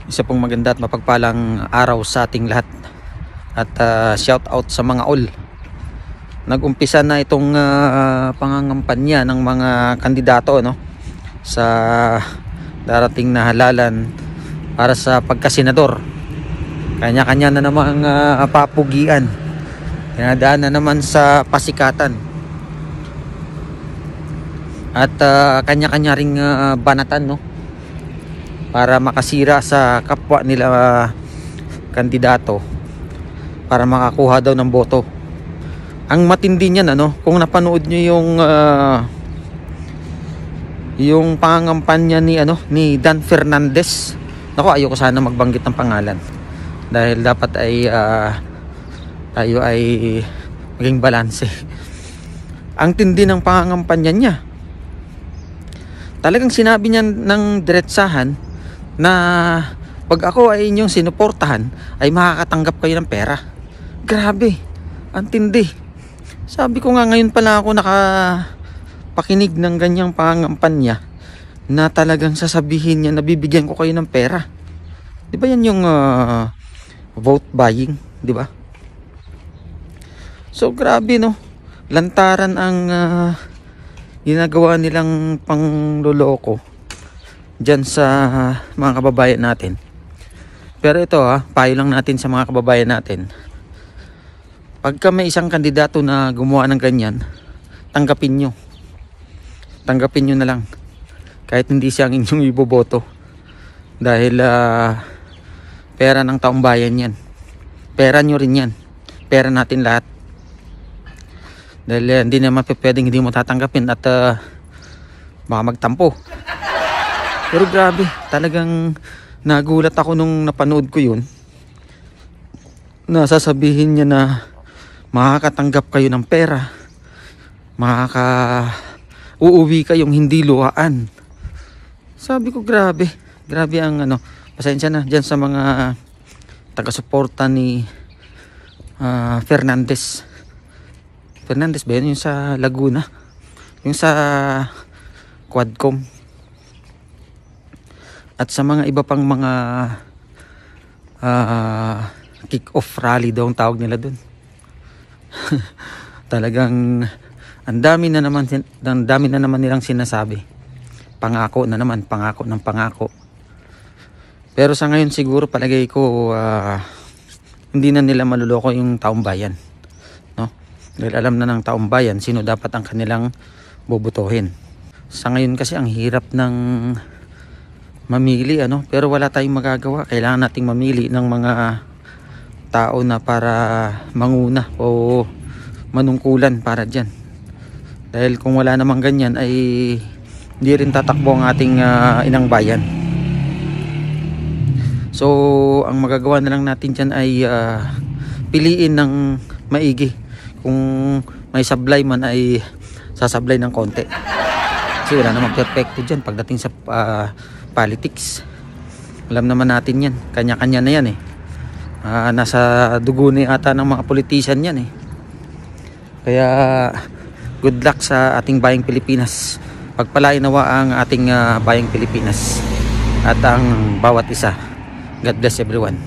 Isa pong maganda at mapagpalang araw sa ating lahat. At shout out sa mga all. Nag-umpisa na itong pangangampanya ng mga kandidato, no, sa darating na halalan para sa pagkasenador. Kanya-kanya na namang papugian. Tinadaan na naman sa pasikatan. At kanya-kanya ring banatan, no, para makasira sa kapwa nila kandidato para makakuha daw ng boto. Ang matindi niyan, ano, kung napanood nyo yung pangangampanya ni Dan Fernandez. Nako, ayoko sana magbanggit ng pangalan dahil dapat ay tayo ay maging balanse. Ang tindi ng pangangampanya niya. Talagang sinabi niya ng diretsahan na pag ako ay inyong sinuportahan ay makakatanggap kayo ng pera. Grabe, ang tindi. Sabi ko nga, ngayon pala ako nakapakinig ng ganyang pangangampanya na talagang sasabihin niya na bibigyan ko kayo ng pera. Di ba yan yung vote buying, di ba? So grabe, no, lantaran ang ginagawa nilang pangloloko dyan sa mga kababayan natin. Pero ito, payo lang natin sa mga kababayan natin. Pagka may isang kandidato na gumawa ng ganyan, tanggapin nyo na lang kahit hindi siya ang inyong iboboto, dahil pera ng taong bayan yan, pera nyo rin yan, pera natin lahat. Dahil hindi naman pwedeng hindi mo tatanggapin at baka magtampo. Pero grabe, talagang nagulat ako nung napanood ko yun, na sasabihin niya na makakatanggap kayo ng pera, uuwi kayong hindi luhaan. Sabi ko, grabe ang pasensya na dyan sa mga taga-suporta ni Fernandez ba yun? Yung sa Laguna, yung sa Quadcom, at sa mga iba pang mga kick-off rally daw ang tawag nila dun. Talagang ang dami na naman nilang sinasabi. Pangako na naman, pangako ng pangako. Pero sa ngayon siguro palagay ko hindi na nila maluloko yung taong bayan, no? Dahil alam na ng taong bayan sino dapat ang kanilang bobotohin. Sa ngayon kasi ang hirap ng mamili, pero wala tayong magagawa. Kailangan nating mamili ng mga tao na para manguna o manungkulan para dyan. Dahil kung wala namang ganyan ay hindi rin tatakbo ang ating inang bayan. So ang magagawa na lang natin dyan ay piliin ng maigi. Kung may sablay man ay sasablay ng konti. Kasi wala namang perfecto dyan pagdating sa politics. Alam naman natin yan, kanya-kanya na yan nasa dugo na ata ng mga politician yan Kaya good luck sa ating bayang Pilipinas. Pagpalain nawa ang ating bayang Pilipinas at ang bawat isa. God bless everyone.